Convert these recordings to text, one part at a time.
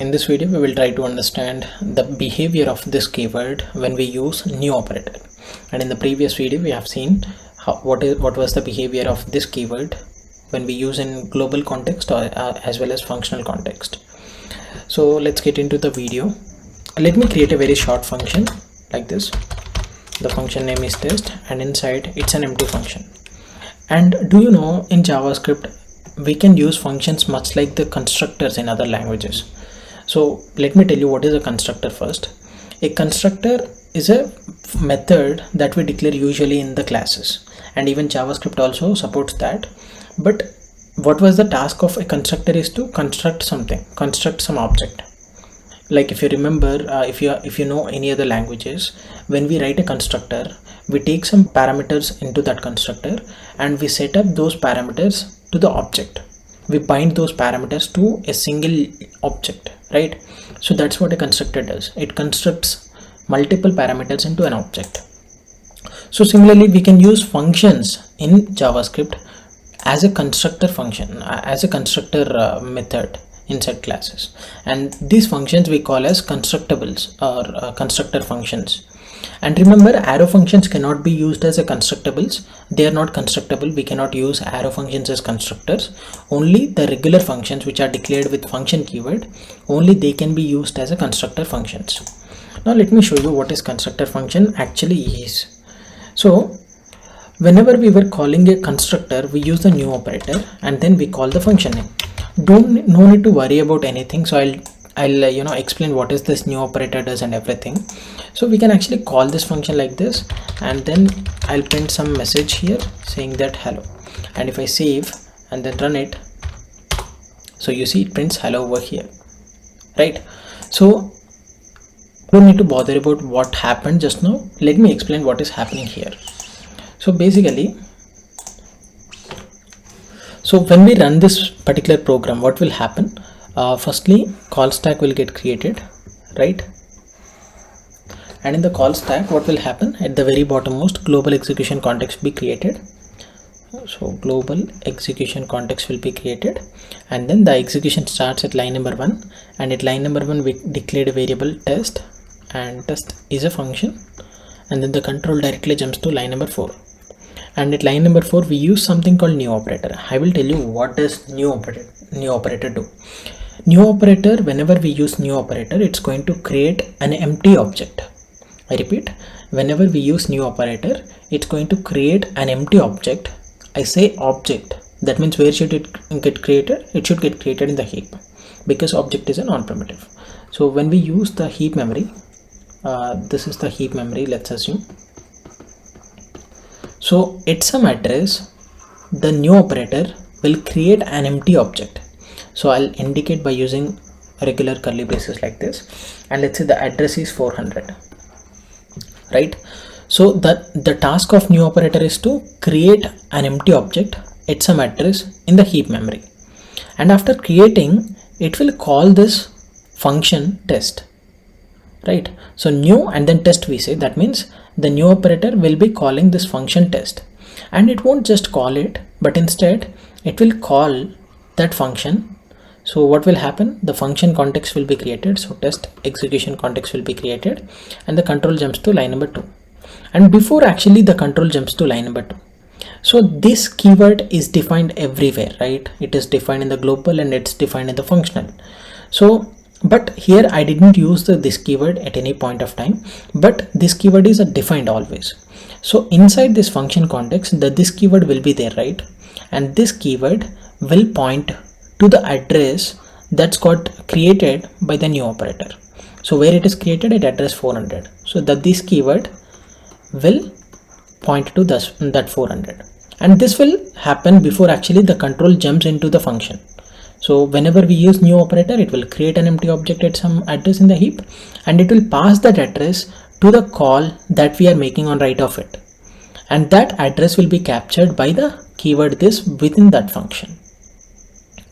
In this video, we will try to understand the behavior of this keyword when we use new operator. And in the previous video, we have seen what was the behavior of this keyword when we use in global context or as well as functional context. So let's get into the video. Let me create a very short function like this. The function name is test, and inside it's an empty function. And do you know, in JavaScript, we can use functions much like the constructors in other languages. So let me tell you what is a constructor first. A constructor is a method that we declare usually in the classes, and even JavaScript also supports that. But what was the task of a constructor is to construct something, construct some object. Like if you remember, if you know any other languages, when we write a constructor, we take some parameters into that constructor and we set up those parameters to the object. We bind those parameters to a single object, right? So that's what a constructor does. It constructs multiple parameters into an object. So similarly, we can use functions in JavaScript as a constructor function, as a constructor method inside classes, and these functions we call as constructables or constructor functions. And remember, arrow functions cannot be used as a constructables. They are not constructable. We cannot use arrow functions as constructors. Only the regular functions which are declared with function keyword, only they can be used as a constructor functions. Now let me show you what is constructor function actually is. So whenever we were calling a constructor, we use the new operator and then we call the function name. No need to worry about anything. So I'll explain what is this new operator does and everything. So we can actually call this function like this, and then I'll print some message here saying that hello. And if I save and then run it, so you see it prints hello over here, right? So don't need to bother about what happened just now. Let me explain what is happening here. So basically, so when we run this particular program, what will happen? Firstly, call stack will get created, right? And in the call stack, what will happen? At the very bottommost, global execution context be created. So global execution context will be created, and then the execution starts at line number 1, and at line number 1 we declared a variable test, and test is a function, and then the control directly jumps to line number 4. And at line number 4 we use something called new operator. I will tell you what does new operator do. New operator, whenever we use new operator, it's going to create an empty object. I repeat, whenever we use new operator, it's going to create an empty object. I say object, that means where should it get created? It should get created in the heap, because object is a non-primitive. So when we use the heap memory, this is the heap memory, let's assume. So at some address, the new operator will create an empty object. So I'll indicate by using regular curly braces like this, and let's say the address is 400, right? So the task of new operator is to create an empty object at some address in the heap memory, and after creating, it will call this function test, right? So new and then test we say, that means the new operator will be calling this function test, and it won't just call it, but instead it will call that function. So what will happen? The function context will be created. So test execution context will be created, and the control jumps to line number 2. And before actually the control jumps to line number 2, so this keyword is defined everywhere, right? It is defined in the global and it's defined in the functional. So but here I didn't use this keyword at any point of time, but this keyword is defined always. So inside this function context, this keyword will be there, right? And this keyword will point to the address that's got created by the new operator. So where it is created at address 400. So this keyword will point to that 400, and this will happen before actually the control jumps into the function. So whenever we use new operator, it will create an empty object at some address in the heap, and it will pass that address to the call that we are making on right of it, and that address will be captured by the keyword this within that function.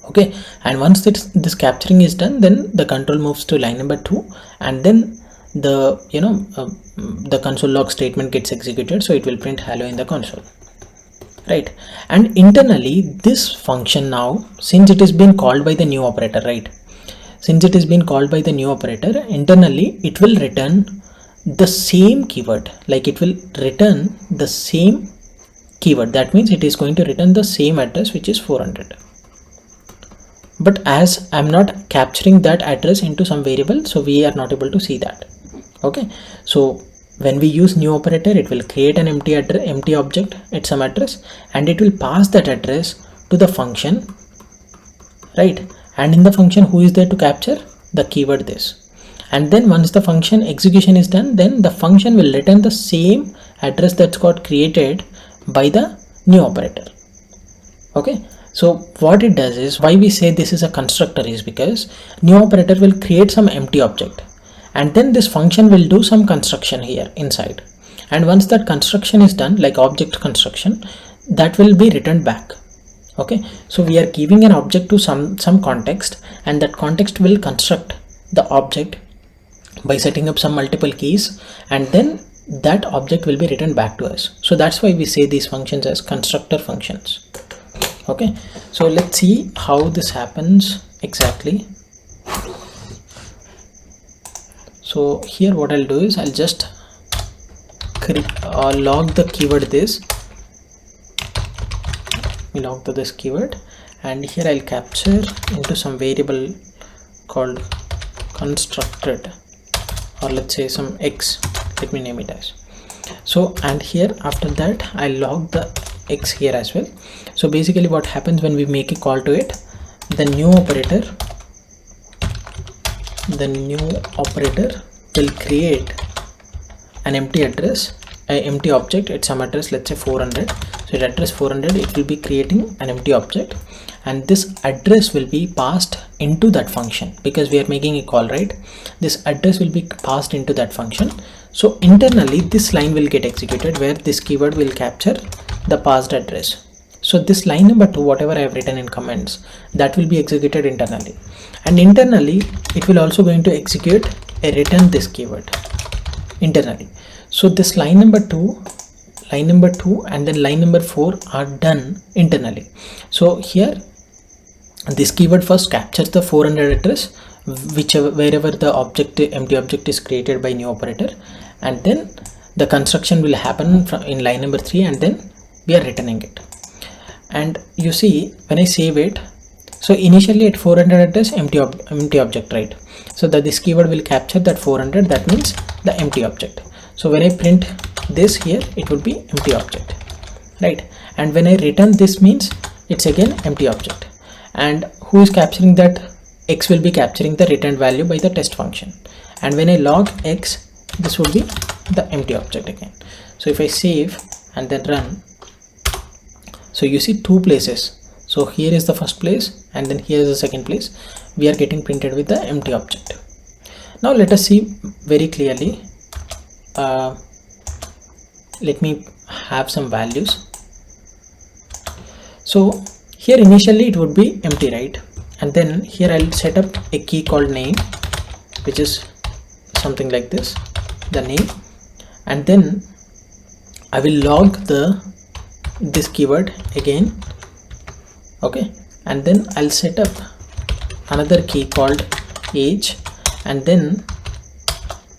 Okay, and once this capturing is done, then the control moves to line number 2, and then the console log statement gets executed, so it will print hello in the console, right? And internally this function now, since it is being called by the new operator, right, since it is being called by the new operator, internally it will return the same keyword, like it will return the same keyword. That means it is going to return the same address, which is 400. But as I'm not capturing that address into some variable, so we are not able to see that. Okay, so when we use new operator, it will create an empty object at some address, and it will pass that address to the function, right? And in the function, who is there to capture? The keyword this. And then once the function execution is done, then the function will return the same address that's got created by the new operator. Okay, so what it does is, why we say this is a constructor is because new operator will create some empty object, and then this function will do some construction here inside, and once that construction is done, like object construction, that will be returned back. Okay, so we are giving an object to some context, and that context will construct the object by setting up some multiple keys, and then that object will be written back to us. So that's why we say these functions as constructor functions. Okay, so let's see how this happens exactly. So here what I'll do is I'll just log the keyword this, log to this keyword, and here I'll capture into some variable called constructed, or let's say some x, let me name it as. So, and here after that I'll log the x here as well. So basically what happens when we make a call to it, the new operator will create an empty address, an empty object at some address, let's say 400. So at address 400 it will be creating an empty object, and this address will be passed into that function because we are making a call, right? This address will be passed into that function. So internally this line will get executed where this keyword will capture the passed address. So this line number 2, whatever I have written in comments, that will be executed internally, and internally it will also going to execute a return this keyword internally. So this line number 2 and then line number 4 are done internally. So here this keyword first captures the 400 address wherever the object, empty object, is created by new operator, and then the construction will happen in line number 3, and then we are returning it. And you see when I save it, so initially at 400 address empty object, right? So that this keyword will capture that 400, that means the empty object. So when I print this here, it would be empty object, right? And when I return this, means it's again empty object, and who is capturing that? X will be capturing the returned value by the test function, and when I log x, this would be the empty object again. So if I save and then run, so you see two places. So here is the first place, and then here is the second place. We are getting printed with the empty object. Now let us see very clearly. Let me have some values. So here initially it would be empty, right? And then here I'll set up a key called name, which is something like this, the name, and then I will log this keyword again. Okay, and then I'll set up another key called age, and then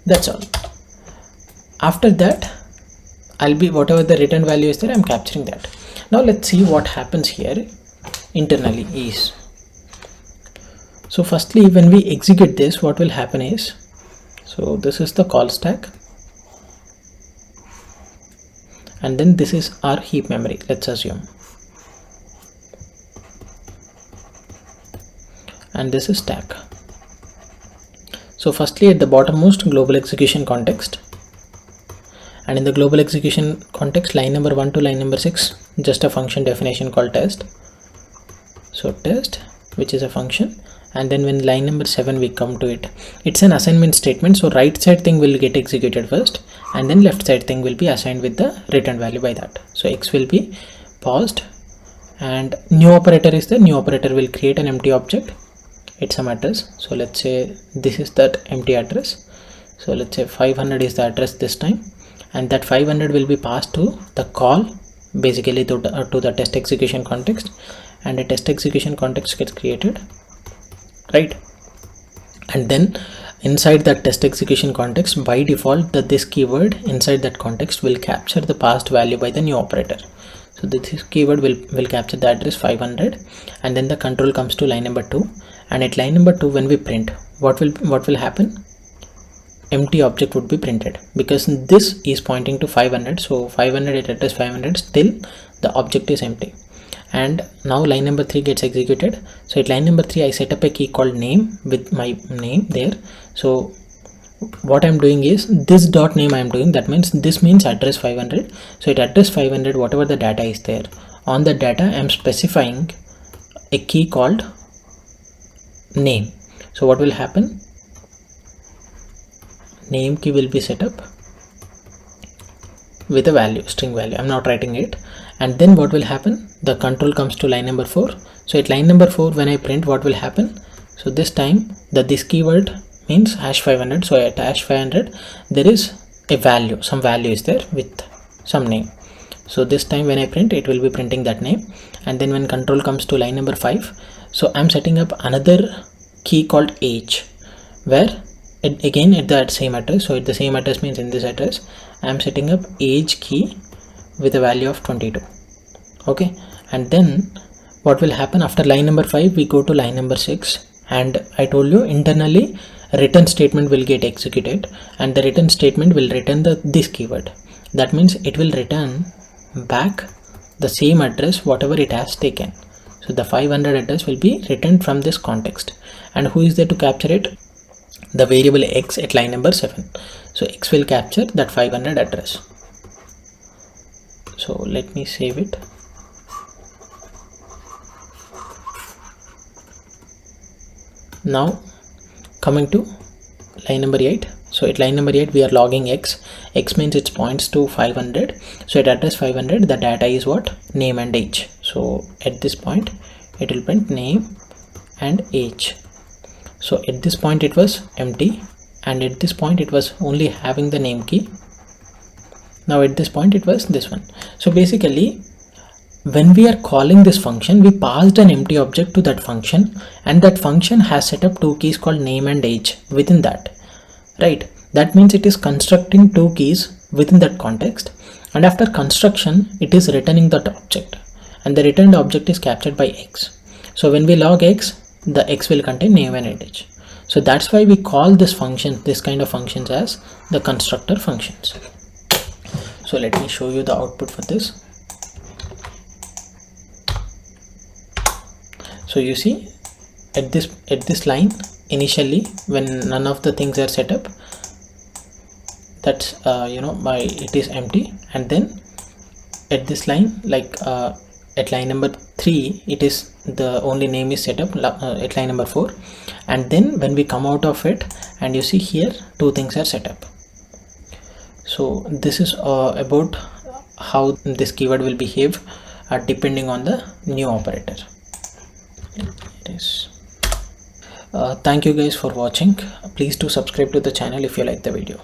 that's all. After that I'll be, whatever the return value is there, I'm capturing that. Now let's see what happens here internally is. So firstly, when we execute this, what will happen is, so this is the call stack, and then this is our heap memory, let's assume, and this is stack. So firstly, at the bottommost, global execution context, and in the global execution context, line number 1 to line number 6, just a function definition called test. So test, which is a function, and then when line number 7 we come to it, it's an assignment statement. So right side thing will get executed first, and then left side thing will be assigned with the return value by that. So x will be paused, and new operator is the new operator will create an empty object at some address. So let's say this is that empty address. So let's say 500 is the address this time, and that 500 will be passed to the call, basically to the test execution context, and a test execution context gets created, right? and then inside that test execution context, by default, that this keyword inside that context will capture the passed value by the new operator. So this keyword will capture the address 500, and then the control comes to line number 2, and at line number 2 when we print, what will happen? Empty object would be printed, because this is pointing to 500, so 500 at address 500, still the object is empty. And now line number 3 gets executed. So at line number 3 I set up a key called name with my name there. So what I'm doing is this dot name I'm doing, that means this means address 500. So at address 500, whatever the data is there, on the data I'm specifying a key called name. So what will happen? Name key will be set up with a value, string value. I'm not writing it. And then what will happen? The control comes to line number 4. So at line number 4 when I print, what will happen? So this time this keyword means hash 500. So at hash 500 there is a value, some value is there with some name. So this time when I print, it will be printing that name. And then when control comes to line number 5, so I'm setting up another key called age, where again at that same address. So at the same address means in this address I'm setting up age key with a value of 22. Okay, and then what will happen after line number 5? We go to line number 6, and I told you internally return statement will get executed, and the return statement will return this keyword. That means it will return back the same address whatever it has taken. So the 500 address will be returned from this context, and who is there to capture it? The variable x at line number 7. So x will capture that 500 address. So let me save it. Now coming to line number 8. So at line number 8 we are logging x. X means it points to 500. So at address 500 the data is what? Name and age. So at this point it will print name and age. So at this point it was empty, and at this point it was only having the name key. Now at this point it was this one. So basically when we are calling this function, we passed an empty object to that function, and that function has set up two keys called name and age within that, right? That means it is constructing two keys within that context, and after construction it is returning that object, and the returned object is captured by x. So when we log x, the x will contain name and age. So that's why we call this function, this kind of functions, as the constructor functions. So let me show you the output for this. So you see at this line, initially when none of the things are set up, that's it is empty, and then at this line, like at line number 3, it is the only name is set up at line number 4, and then when we come out of it, and you see here two things are set up. So this is about how this keyword will behave depending on the new operator. It is. Thank you guys for watching. Please do subscribe to the channel if you like the video.